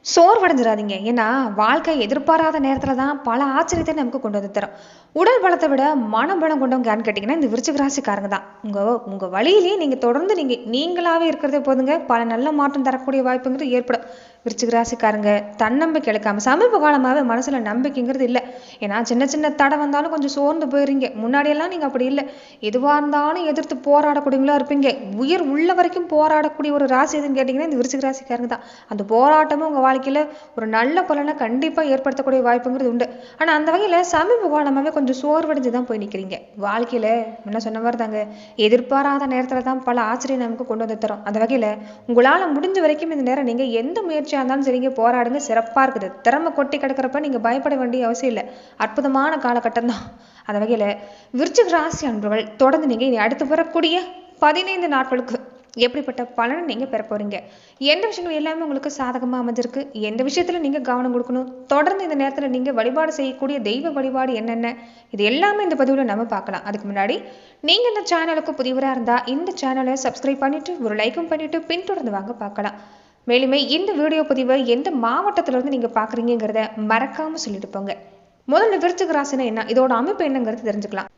சோர்வடைஞ்சிடாதீங்க. ஏன்னா, வாழ்க்கை எதிர்பாராத நேரத்துல தான் பல ஆச்சரியத்தை நமக்கு கொண்டு வந்து தரும். உடல் பலத்தை விட மனபலம் கொண்டவங்க யாருன்னு கேட்டீங்கன்னா, இந்த விருச்சிக ராசிக்காரங்க தான். உங்க உங்க வழியிலேயே நீங்க தொடர்ந்து நீங்களாவே இருக்கிறதே போதுங்க, பல நல்ல மாற்றம் தரக்கூடிய வாய்ப்புங்கிறது ஏற்படும். விருச்சிக ராசிக்காரங்க தன்னம்பிக்கை இழக்காம சமீப காலமாவே மனசுல நம்பிக்கைங்கிறது இல்ல. ஏன்னா, சின்ன சின்ன தடை வந்தாலும் கொஞ்சம் சோர்ந்து போயிறீங்க. முன்னாடியெல்லாம் நீங்க அப்படி இல்ல. எதுவா இருந்தாலும் எதிர்த்து போராடக்கூடியவங்களா இருப்பீங்க. உயிர் உள்ள வரைக்கும் போராடக்கூடிய ஒரு ராசி எதுன்னு கேட்டீங்கன்னா, இந்த விருச்சிக ராசிக்காரங்க தான். அந்த போராட்டமும் உங்க வாழ்க்கையில ஒரு நல்ல பலனை கண்டிப்பா ஏற்படுத்தக்கூடிய வாய்ப்புங்கிறது உண்டு. ஆனா அந்த வகையில சமீப காலமாவே கொஞ்சம் சோர்வடைஞ்சு தான் போய் நிக்கிறீங்க. வாழ்க்கையில முன்ன சொன்ன மாதிரி தாங்க, எதிர்பாராத நேரத்துல தான் பல ஆச்சரியம் நமக்கு கொண்டு வந்து தரும். அந்த வகையில உங்களால முடிஞ்ச வரைக்கும் இந்த நேரம் நீங்க எந்த முயற்சியா இருந்தாலும் சரிங்க, போராடுங்க. சிறப்பா இருக்குது. திறமை கொட்டி கிடக்கிறப்ப நீங்க பயப்பட வேண்டிய அவசியம் இல்லை. அற்புதமான காலகட்டம் தான். அந்த வகையில விருச்சிக ராசி அன்பர்கள் தொடர்ந்து நீங்க இனி அடுத்து வரக்கூடிய 15 நாட்களுக்கு எப்படிப்பட்ட பலனை நீங்க பெற போறீங்க, எந்த விஷயங்கள் எல்லாமே உங்களுக்கு சாதகமா அமைஞ்சிருக்கு, எந்த விஷயத்துல நீங்க கவனம் கொடுக்கணும், தொடர்ந்து இந்த நேரத்துல நீங்க வழிபாடு செய்யக்கூடிய தெய்வ வழிபாடு என்னென்ன, இது எல்லாமே இந்த பதிவுல நம்ம பார்க்கலாம். அதுக்கு முன்னாடி நீங்க இந்த சேனலுக்கு புதியவரா இருந்தா இந்த சேனலை சப்ஸ்கிரைப் பண்ணிட்டு ஒரு லைக்கும் பண்ணிட்டு பின்தொடர்ந்து வாங்க பார்க்கலாம். மேலுமே இந்த வீடியோ பதிவை எந்த மாவட்டத்துல இருந்து நீங்க பாக்குறீங்கிறத மறக்காம சொல்லிட்டு போங்க. முதல்ல விருச்சிக ராசினா என்ன, இதோட அமைப்பு என்னங்கிறது தெரிஞ்சுக்கலாம்.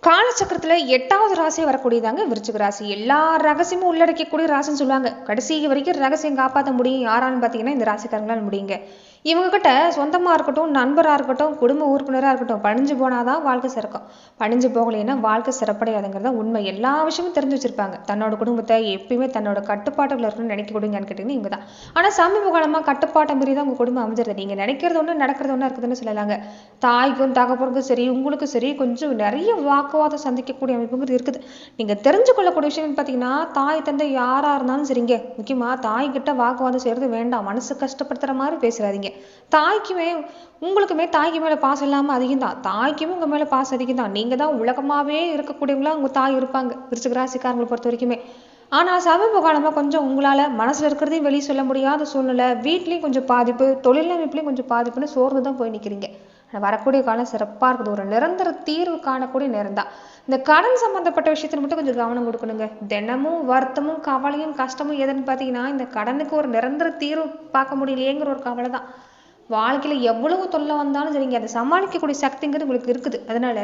காலச்சக்கரத்துல 8வது ராசியா வரக்கூடியதாங்க விருச்சிக ராசி. எல்லா ரகசியமும் உள்ளடக்கக்கூடிய ராசின்னு சொல்லுவாங்க. கடைசி வரைக்கும் ரகசியம் காப்பாற்ற முடியும் யாரான்னு பாத்தீங்கன்னா இந்த ராசிக்காரங்களால முடியுங்க. இவங்க கிட்ட சொந்தமா இருக்கட்டும், நண்பரா இருக்கட்டும், குடும்ப உறுப்பினரா இருக்கட்டும், பணிஞ்சு போனாதான் வாழ்க்கை சிறக்கும். பணிஞ்சு போகலைன்னா வாழ்க்கை சிறப்படையாதுங்கிறத உண்மை. எல்லா விஷயமும் தெரிஞ்சு வச்சிருப்பாங்க. தன்னோட குடும்பத்தை எப்பயுமே தன்னோட கட்டுப்பாட்டுல இருக்கணும்னு நினைக்கக்கூடியங்கன்னு கேட்டீங்கன்னா இவங்க தான். ஆனா சமீப காலமா கட்டுப்பாட்டை மீறி தான் உங்க குடும்பம் அமைஞ்சிருது. நீங்க நினைக்கிறது ஒண்ணு நடக்கிறது ஒண்ணா இருக்குதுன்னு சொல்லலாங்க. தாய்க்கும் தகப்பனுக்கும் சரி, உங்களுக்கும் சரி, கொஞ்சம் நிறைய வாக்குவாதம் சந்திக்கக்கூடிய அமைப்புங்கிறது இருக்குது. நீங்க தெரிஞ்சு கொள்ளக்கூடிய விஷயம் பாத்தீங்கன்னா, தாய் தந்தை யாரா இருந்தாலும் சரிங்க, முக்கியமா தாய் கிட்ட வாக்குவாதம் செய்யறது வேண்டாம். மனசு கஷ்டப்படுத்துற மாதிரி பேசுறாதீங்க. தாய்க்குமே உங்களுக்குமே தாய்க்கு மேல பாசம் இல்லாம அதிகம் தான். தாய்க்குமே உங்க மேல பாசம் அதிகம் தான். நீங்க தான் உலகமாவே இருக்கக்கூடியவங்களா உங்க தாய் இருப்பாங்க, விருச்சிக ராசிக்காரங்களை பொறுத்த வரைக்குமே. ஆனா சமீப காலமா கொஞ்சம் உங்களால மனசுல இருக்கிறதையும் வெளியே சொல்ல முடியாத சூழ்நிலை, வீட்லயும் கொஞ்சம் பாதிப்பு, தொழில் அமைப்புலயும் கொஞ்சம் பாதிப்புன்னு சோர்ந்து தான் போய் நிக்கிறீங்க. வரக்கூடிய காலம் சிறப்பா இருக்குது. ஒரு நிரந்தர தீர்வு காணக்கூடிய நேரம் தான். இந்த கடன் சம்பந்தப்பட்ட விஷயத்துல மட்டும் கொஞ்சம் கவனம் கொடுக்கணுங்க. தினமும் வருத்தமும் கவலையும் கஷ்டமும் எதுன்னு பாத்தீங்கன்னா, இந்த கடனுக்கு ஒரு நிரந்தர தீர்வு பார்க்க முடியலையேங்கிற ஒரு கவலை தான். வாழ்க்கையில எவ்வளவு தொல்லை வந்தாலும் சரிங்க, அதை சமாளிக்கக்கூடிய சக்திங்கிறது உங்களுக்கு இருக்குது. அதனால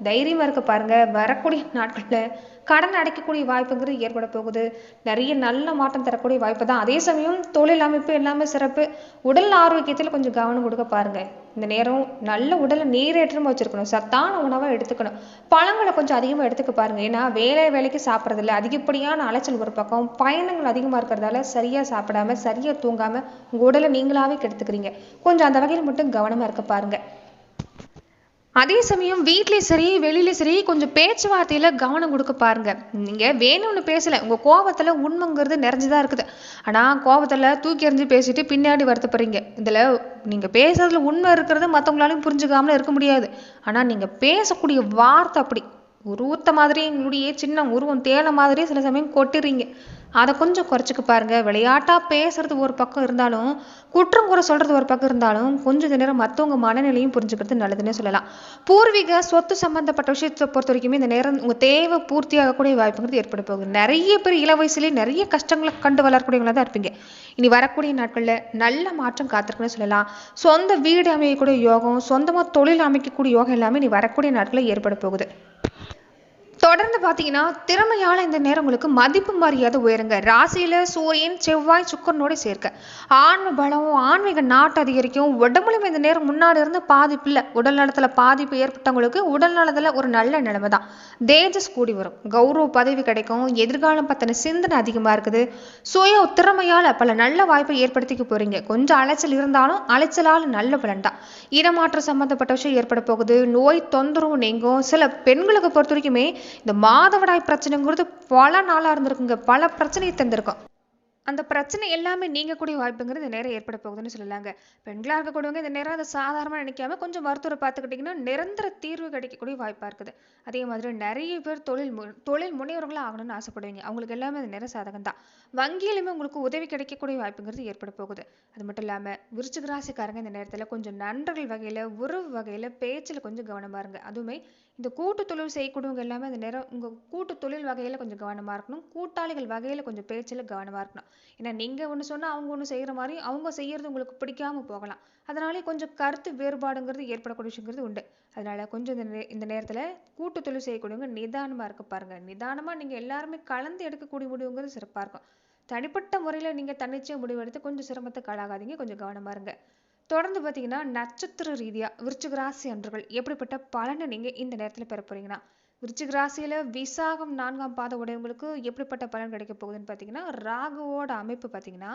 தைரியமா இருக்க பாருங்க. வரக்கூடிய நாட்கள்ல கடன் அடைக்கக்கூடிய வாய்ப்புங்கிறது ஏற்பட போகுது. நிறைய நல்ல மாற்றம் தரக்கூடிய வாய்ப்பு தான். அதே சமயம் தொழில் அமைப்பு எல்லாமே சிறப்பு. உடல் ஆரோக்கியத்துல கொஞ்சம் கவனம் கொடுக்க பாருங்க. இந்த நேரம் நல்ல உடலை நீரேற்றமா வச்சிருக்கணும். சத்தான உணவை எடுத்துக்கணும். பழங்களை கொஞ்சம் அதிகமா எடுத்துக்க பாருங்க. ஏன்னா வேலைக்கு சாப்பிட்றது இல்லை, அதிகப்படியான அலைச்சல் ஒரு பக்கம், பயணங்கள் அதிகமா இருக்கிறதால சரியா சாப்பிடாம சரியா தூங்காம உங்க உடலை நீங்களாவே கெடுத்துக்கிறீங்க. கொஞ்சம் அந்த வகையில் மட்டும் கவனமா இருக்க பாருங்க. அதே சமயம் வீட்லயும் சரி வெளியிலயும் சரி கொஞ்சம் பேச்சுவார்த்தையில கவனம் கொடுக்க பாருங்க. நீங்க வேணும்னு பேசல, உங்க கோபத்துல உண்மைங்கிறது நிறைஞ்சுதான் இருக்குது. ஆனா கோபத்துல தூக்கி எறிஞ்சு பேசிட்டு பின்னாடி வருத்தப்படுறீங்க. இதுல நீங்க பேசுறதுல உண்மை இருக்கிறது மற்றவங்களாலையும் புரிஞ்சுக்காமல இருக்க முடியாது. ஆனா நீங்க பேசக்கூடிய வார்த்தை அப்படி உருவத்த மாதிரி, எங்களுடைய சின்ன உருவம் தேலை மாதிரியே சில சமயம் கொட்டுறீங்க. அதை கொஞ்சம் குறைச்சிக்க பாருங்க. விளையாட்டா பேசுறது ஒரு பக்கம் இருந்தாலும், குற்றம் குறை சொல்றது ஒரு பக்கம் இருந்தாலும், கொஞ்சம் நேரம் மற்றவங்க மனநிலையும் புரிஞ்சுக்கிறது நல்லதுன்னு சொல்லலாம். பூர்வீக சொத்து சம்பந்தப்பட்ட விஷயத்தை பொறுத்த வரைக்குமே இந்த நேரம் உங்க தேவை பூர்த்தி ஆகக்கூடிய வாய்ப்புங்கிறது ஏற்பட போகுது. நிறைய பேர் இள வயசுலேயே நிறைய கஷ்டங்களை கண்டு வளரக்கூடியவங்களா தான் இருப்பீங்க. இனி வரக்கூடிய நாட்கள்ல நல்ல மாற்றம் காத்திருக்குன்னு சொல்லலாம். சொந்த வீடு அமைக்கக்கூடிய யோகம், சொந்தமா தொழில் அமைக்கக்கூடிய யோகம் எல்லாமே இனி வரக்கூடிய நாட்களில் ஏற்பட போகுது. தொடர்ந்து பாத்தீங்கன்னா திறமையால இந்த நேரம் உங்களுக்கு மதிப்பு மரியாதை உயருங்க. ராசியில சூரியன் செவ்வாய் சுக்கரனோட சேர்க்க ஆன்ம பலம், ஆன்மீக நாட்டு அதிகரிக்கும். உடம்புலையும் இந்த நேரம் முன்னாடி இருந்து பாதிப்பு இல்லை. உடல் நலத்துல பாதிப்பு ஏற்பட்டவங்களுக்கு உடல் நலத்துல ஒரு நல்ல நிலைமை தான். தேஜஸ் கூடி வரும். கௌரவ பதவி கிடைக்கும். எதிர்காலம் பத்தின சிந்தனை அதிகமா இருக்குது. சுய திறமையால பல நல்ல வாய்ப்பை ஏற்படுத்திக்க போறீங்க. கொஞ்சம் அலைச்சல் இருந்தாலும் அலைச்சலால் நல்ல பலன் தான். இடமாற்றம் சம்பந்தப்பட்ட விஷயம் ஏற்பட போகுது. நோய் தொந்தரவு நீங்கும். சில பெண்களுக்கு பொறுத்த வரைக்குமே இந்த மாதவிடாய் பிரச்சனைங்கிறது பல நாளா இருந்திருக்குங்க. பல பிரச்சனையை தந்திருக்கும். அந்த பிரச்சனை எல்லாமே நீங்கக்கூடிய வாய்ப்புங்கிறது இந்த நேரம் ஏற்பட போகுதுன்னு சொல்லலாங்க. பெண்களா இருக்கக்கூடியவங்க இந்த நேரம் அதை சாதாரணமா நினைக்காம கொஞ்சம் மருத்துவரை பார்த்துக்கிட்டீங்கன்னா நிரந்தர தீர்வு கிடைக்கக்கூடிய வாய்ப்பா இருக்குது. அதே மாதிரி நிறைய பேர் தொழில் முனைவர்களா ஆகணும்னு ஆசைப்படுவீங்க. அவங்களுக்கு எல்லாமே இந்த நேரம் சாதகம் தான். வங்கியிலுமே உங்களுக்கு உதவி கிடைக்கக்கூடிய வாய்ப்புங்கிறது ஏற்பட போகுது. அது மட்டும் இல்லாம விருச்சிக ராசிக்காரங்க இந்த நேரத்துல கொஞ்சம் நண்பர்கள் வகையில, உறவு வகையில, பேச்சுல கொஞ்சம் கவனமா இருங்க. அதுவுமே இந்த கூட்டு தொழில் செய்யக்கூடியவங்க எல்லாமே அந்த நேரம் உங்கள் கூட்டு தொழில் வகையில் கொஞ்சம் கவனமாக இருக்கணும். கூட்டாளிகள் வகையில் கொஞ்சம் பேச்சில் கவனமாக இருக்கணும். ஏன்னா நீங்கள் ஒன்று சொன்னால் அவங்க ஒன்று செய்கிற மாதிரி அவங்க செய்கிறது உங்களுக்கு பிடிக்காம போகலாம். அதனாலே கொஞ்சம் கருத்து வேறுபாடுங்கிறது ஏற்படக்கூடிய விஷயங்கிறது உண்டு. அதனால கொஞ்சம் இந்த நேரத்தில் கூட்டு தொழில் செய்யக்கூடியவங்க நிதானமாக இருக்க பாருங்க. நிதானமாக நீங்கள் எல்லாருமே கலந்து எடுக்கக்கூடிய முடிவுங்கிறது சிறப்பாக இருக்கும். தனிப்பட்ட முறையில் நீங்கள் தன்னிச்சையாக முடிவெடுத்து கொஞ்சம் சிரமத்துக்கு ஆளாகாதீங்க. கொஞ்சம் கவனமாக இருங்க. தொடர்ந்து பார்த்தீங்கன்னா நட்சத்திர ரீதியாக விருச்சிக ராசி அன்றர்கள் எப்படிப்பட்ட பலனை நீங்கள் இந்த நேரத்தில் பெற போறீங்கன்னா, விருச்சிக ராசியில் விசாகம் 4ஆம் பாத உடையவங்களுக்கு எப்படிப்பட்ட பலன் கிடைக்க போகுதுன்னு பார்த்தீங்கன்னா, ராகுவோட அமைப்பு பார்த்தீங்கன்னா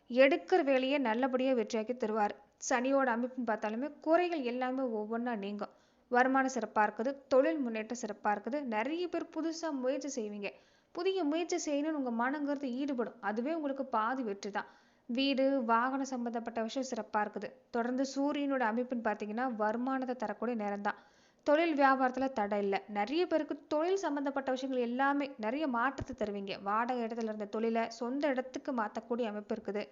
எடுக்கிற வேலையை நல்லபடியாக வெற்றியாக்கி தருவார். சனியோட அமைப்புன்னு பார்த்தாலுமே குறைகள் எல்லாமே ஒவ்வொன்றா நீங்கும். வருமானம் சிறப்பாக இருக்குது. தொழில் முன்னேற்றம் சிறப்பாக இருக்குது. நிறைய பேர் புதுசாக முயற்சி செய்வீங்க. புதிய முயற்சி செய்யணும்னு உங்கள் மனங்கிறது ஈடுபடும். அதுவே உங்களுக்கு பாதி வெற்றி தான். வீடு வாகனம் சம்பந்தப்பட்ட விஷயம் சிறப்பாக இருக்குது. தொடர்ந்து சூரியனோட அமைப்புன்னு பார்த்தீங்கன்னா வருமானத்தை தரக்கூடிய நேரம் தான். தொழில் வியாபாரத்தில் தடை இல்லை. நிறைய பேருக்கு தொழில் சம்பந்தப்பட்ட விஷயங்கள் எல்லாமே நிறைய மாற்றத்தை தருவீங்க. வாடகை இடத்துல இருந்த தொழிலை சொந்த இடத்துக்கு மாற்றக்கூடிய அமைப்பு இருக்குது.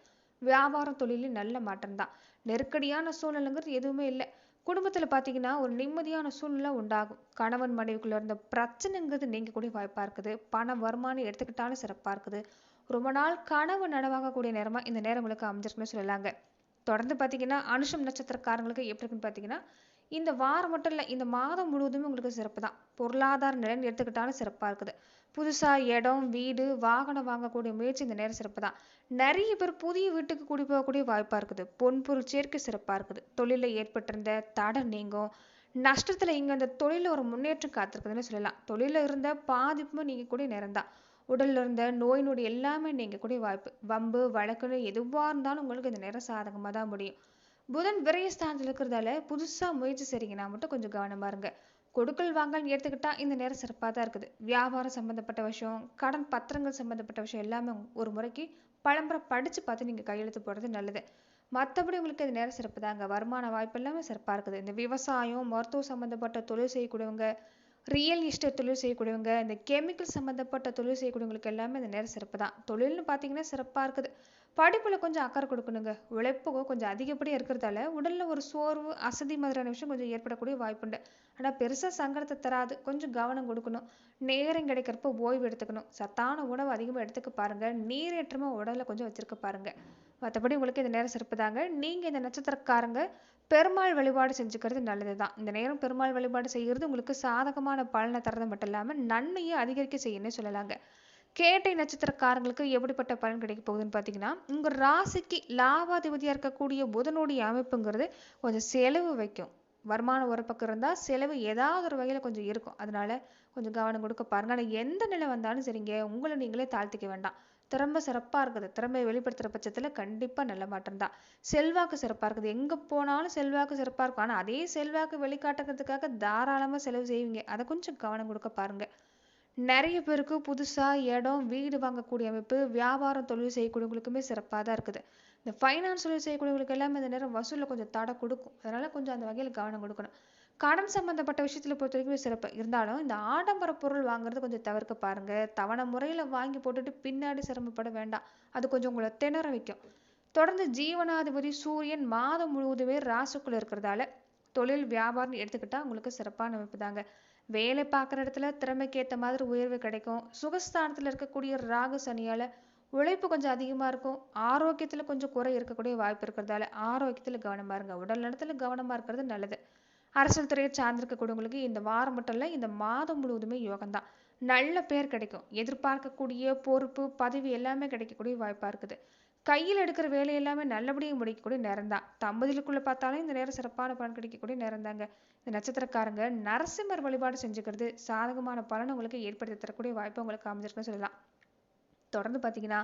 வியாபாரம் தொழிலும் நல்ல மாற்றம் தான். நெருக்கடியான சூழ்நிலைங்கிறது எதுவுமே இல்லை. குடும்பத்தில் பார்த்தீங்கன்னா ஒரு நிம்மதியான சூழ்நிலை உண்டாகும். கணவன் மனைவிக்குள்ள இருந்த பிரச்சனைங்கிறது நீங்க கூட வாய்ப்பாக இருக்குது. பண வருமானம் எடுத்துக்கிட்டாலும் சிறப்பாக இருக்குது. ரொம்ப நாள் கனவு நனவாகக்கூடிய நேரமாக இந்த நேரம் உங்களுக்கு அமைஞ்சிருக்குன்னு சொல்லலாங்க. தொடர்ந்து பார்த்தீங்கன்னா அனுஷம் நட்சத்திரக்காரங்களுக்கு எப்படி இருக்குன்னு பார்த்தீங்கன்னா, இந்த வாரம் மட்டும் இல்லை, இந்த மாதம் முழுவதுமே உங்களுக்கு சிறப்பு தான். பொருளாதார நிலைன்னு எடுத்துக்கிட்டாலும் சிறப்பாக இருக்குது. புதுசாக இடம் வீடு வாகனம் வாங்கக்கூடிய முயற்சி இந்த நேரம் சிறப்பு தான். நிறைய பேர் புதிய வீட்டுக்கு குடி போகக்கூடிய வாய்ப்பாக இருக்குது. பொன்பொருள் சேர்க்கை சிறப்பாக இருக்குது. தொழிலில் ஏற்பட்டிருந்த தடை நீங்கும். நஷ்டத்தில் இங்கே அந்த தொழிலில் ஒரு முன்னேற்றம் காத்திருக்குதுன்னு சொல்லலாம். தொழிலில் இருந்த பாதிப்பும் நீங்கள் கூட நேரம் தான். உடல்ல இருந்த நோய் நொடி எல்லாமே நீங்க கூட வாய்ப்பு. வம்பு வழக்குன்னு எதுவாக இருந்தாலும் உங்களுக்கு இந்த நேரம் சாதகமாக தான் முடியும். புதன் விரயஸ்தானத்தில் இருக்கிறதால புதுசா முயற்சி செய்றீங்கன்னா மட்டும் கொஞ்சம் கவனமா இருங்க. கொடுக்கல் வாங்கல் எடுத்துக்கிட்டா இந்த நேரம் சிறப்பாக தான் இருக்குது. வியாபாரம் சம்பந்தப்பட்ட விஷயம், கடன் பத்திரங்கள் சம்பந்தப்பட்ட விஷயம் எல்லாமே ஒரு முறைக்கு பலமுறை படிச்சு பார்த்து நீங்க கையெழுத்து போடுறது நல்லது. மற்றபடி உங்களுக்கு இந்த நேரம் சிறப்பு தாங்க. வருமான வாய்ப்பு எல்லாமே சிறப்பாக இருக்குது. இந்த விவசாயம் மருத்துவம் சம்பந்தப்பட்ட தொழில் செய்யக்கூடியவங்க, ரியல் எஸ்டேட் தொழில் செய்யக்கூடியவங்க, இந்த கெமிக்கல் சம்மந்தப்பட்ட தொழில் செய்யக்கூடியவங்களுக்கு எல்லாமே இந்த நேரம் சிறப்பு தான். தொழில்னு பார்த்தீங்கன்னா சிறப்பாக இருக்குது. படிப்பில் கொஞ்சம் அக்கறை கொடுக்கணுங்க. உழைப்பு கொஞ்சம் அதிகப்படியாக இருக்கிறதால உடலில் ஒரு சோர்வு அசதி மாதிரியான விஷயம் கொஞ்சம் ஏற்படக்கூடிய வாய்ப்புண்டு. ஆனால் பெருசாக சங்கடத்தை தராது. கொஞ்சம் கவனம் கொடுக்கணும். நேரம் கிடைக்கிறப்ப ஓய்வு எடுத்துக்கணும். சத்தான உணவு அதிகமாக எடுத்துக்க பாருங்க. நீரேற்றமாக உடலை கொஞ்சம் வச்சிருக்க பாருங்க. மற்றபடி உங்களுக்கு இந்த நேரம் சிறப்பு தாங்க. நீங்கள் இந்த நட்சத்திரக்காரங்க பெருமாள் வழிபாடு செஞ்சுக்கிறது நல்லது தான். இந்த நேரம் பெருமாள் வழிபாடு செய்கிறது உங்களுக்கு சாதகமான பலனை தரது மட்டும் இல்லாமல் நன்மையை அதிகரிக்க செய்யணும்னு சொல்லலாங்க. கேட்டை நட்சத்திரக்காரங்களுக்கு எப்படிப்பட்ட பலன் கிடைக்க போகுதுன்னு பார்த்தீங்கன்னா, உங்கள் ராசிக்கு லாபாதிபதியாக இருக்கக்கூடிய புதனுடைய அமைப்புங்கிறது கொஞ்சம் செலவு வைக்கும். வருமானம் ஒரு பக்கம் இருந்தால் செலவு ஏதாவது ஒரு வகையில் கொஞ்சம் இருக்கும். அதனால கொஞ்சம் கவனம் கொடுக்க பாருங்க. ஆனால் எந்த நிலை வந்தாலும் சரிங்க, உங்களை நீங்களே தாழ்த்திக்க வேண்டாம். திறமை சிறப்பாக இருக்குது. திறமையை வெளிப்படுத்துகிற பட்சத்தில் கண்டிப்பாக நல்ல மாற்றம் தான். செல்வாக்கு சிறப்பாக இருக்குது. எங்கே போனாலும் செல்வாக்கு சிறப்பாக இருக்கும். ஆனால் அதே செல்வாக்கு வெளிக்காட்டுறதுக்காக தாராளமாக செலவு செய்வீங்க. அதை கொஞ்சம் கவனம் கொடுக்க பாருங்க. நிறைய பேருக்கு புதுசாக இடம் வீடு வாங்கக்கூடிய அமைப்பு, வியாபாரம் தொழில் செய்யக்கூடியவங்களுக்குமே சிறப்பாக தான் இருக்குது. இந்த ஃபைனான்ஸ் தொழில் செய்யக்கூடியவங்களுக்கு எல்லாமே இந்த நேரம் வசூலில் கொஞ்சம் தடை கொடுக்கும். அதனால கொஞ்சம் அந்த வகையில் கவனம் கொடுக்கணும். கடன் சம்பந்தப்பட்ட விஷயத்தில் பொறுத்த வரைக்கும் சிறப்பு இருந்தாலும் இந்த ஆடம்பர பொருள் வாங்குறது கொஞ்சம் தவிர்க்க பாருங்க. தவணை முறையில் வாங்கி போட்டுட்டு பின்னாடி சிரமப்பட வேண்டாம். அது கொஞ்சம் உங்களை திணற வைக்கும். தொடர்ந்து ஜீவனாதிபதி சூரியன் மாதம் முழுவதுமே ராசிக்குள்ள இருக்கிறதால தொழில் வியாபாரம் எடுத்துக்கிட்டா உங்களுக்கு சிறப்பான அமைப்பு தாங்க. வேலை பார்க்குற இடத்துல திறமைக்கு ஏற்ற மாதிரி உயர்வு கிடைக்கும். சுகஸ்தானத்தில் இருக்கக்கூடிய ராகு சனியால் உழைப்பு கொஞ்சம் அதிகமாக இருக்கும். ஆரோக்கியத்தில் கொஞ்சம் குறை இருக்கக்கூடிய வாய்ப்பு இருக்கிறதால ஆரோக்கியத்தில் கவனமாக இருங்க. உடல் நலத்தில் கவனமாக இருக்கிறது நல்லது. அரசியல் துறையை சார்ந்திருக்கக்கூடியவங்களுக்கு இந்த வாரம் மட்டும் இல்லை, இந்த மாதம் முழுவதுமே யோகம்தான். நல்ல பேர் கிடைக்கும். எதிர்பார்க்கக்கூடிய பொறுப்பு பதவி எல்லாமே கிடைக்கக்கூடிய வாய்ப்பாக இருக்குது. கையில் எடுக்கிற வேலை எல்லாமே நல்லபடியாக முடிக்கக்கூடிய நேரம் தான். தம்பதிகளுக்குள்ள பார்த்தாலும் இந்த நேரம் சிறப்பான பலன் கிடைக்கக்கூடிய நேரம் தாங்க. இந்த நட்சத்திரக்காரங்க நரசிம்மர் வழிபாடு செஞ்சுக்கிறது சாதகமான பலன் உங்களுக்கு ஏற்படுத்தி தரக்கூடிய வாய்ப்பு உங்களுக்கு அமைஞ்சிருக்குன்னு சொல்லலாம். தொடர்ந்து பார்த்தீங்கன்னா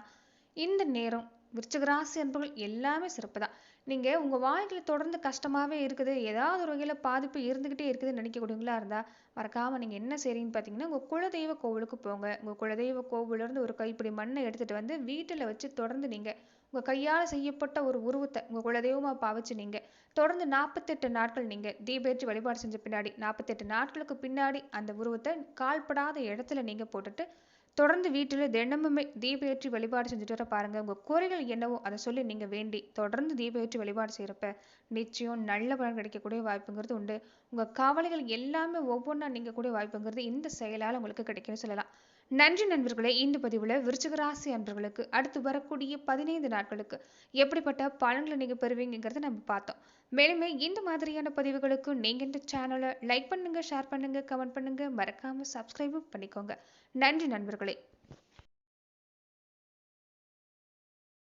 இந்த நேரம் விருச்சிக ராசி அன்பர்கள் எல்லாமே சிறப்பு தான். நீங்கள் உங்கள் வாழ்க்கையில் தொடர்ந்து கஷ்டமாகவே இருக்குது, ஏதாவது ஒரு வகையில் பாதிப்பு இருந்துக்கிட்டே இருக்குதுன்னு நினைக்கக்கூடியவங்களா இருந்தால் மறக்காமல் நீங்கள் என்ன செய்றீங்கன்னு பார்த்தீங்கன்னா, உங்கள் குலதெய்வ கோவிலுக்கு போங்க. உங்கள் குலதெய்வ கோவிலிருந்து ஒரு கைப்பிடி மண்ணை எடுத்துகிட்டு வந்து வீட்டில் வச்சு தொடர்ந்து நீங்கள் உங்கள் கையால் செய்யப்பட்ட ஒரு உருவத்தை உங்கள் குலதெய்வமாக பாவிச்சு நீங்கள் தொடர்ந்து 48 நாட்கள் நீங்கள் தீபேற்றி வழிபாடு செஞ்ச பின்னாடி 48 நாட்களுக்கு பின்னாடி அந்த உருவத்தை கால்படாத இடத்துல நீங்கள் போட்டுட்டு தொடர்ந்து வீட்டில் தினமுமே தீப ஏற்றி வழிபாடு செஞ்சுட்டு வர பாருங்க. உங்க குறைகள் என்னவோ அதை சொல்லி நீங்க வேண்டி தொடர்ந்து தீப ஏற்றி வழிபாடு செய்யறப்ப நிச்சயம் நல்ல பலன் கிடைக்கக்கூடிய வாய்ப்புங்கிறது உண்டு. உங்க கவலைகள் எல்லாமே ஒவ்வொன்றா நீங்க கூட வாய்ப்புங்கிறது இந்த செயலால் உங்களுக்கு கிடைக்கும்னு சொல்லலாம். நன்றி நண்பர்களே. இந்த பதிவுல விருச்சிக ராசி அன்பர்களுக்கு அடுத்து வரக்கூடிய 15 நாட்களுக்கு எப்படிப்பட்ட பலன்களை நீங்க பெறுவீங்கிறத நம்ம பார்த்தோம். மேலுமே இந்த மாதிரியான பதிவுகளுக்கு நீங்க இந்த சேனலை லைக் பண்ணுங்க, ஷேர் பண்ணுங்க, கமெண்ட் பண்ணுங்க, மறக்காம சப்ஸ்கிரைபும் பண்ணிக்கோங்க. நன்றி நண்பர்களே.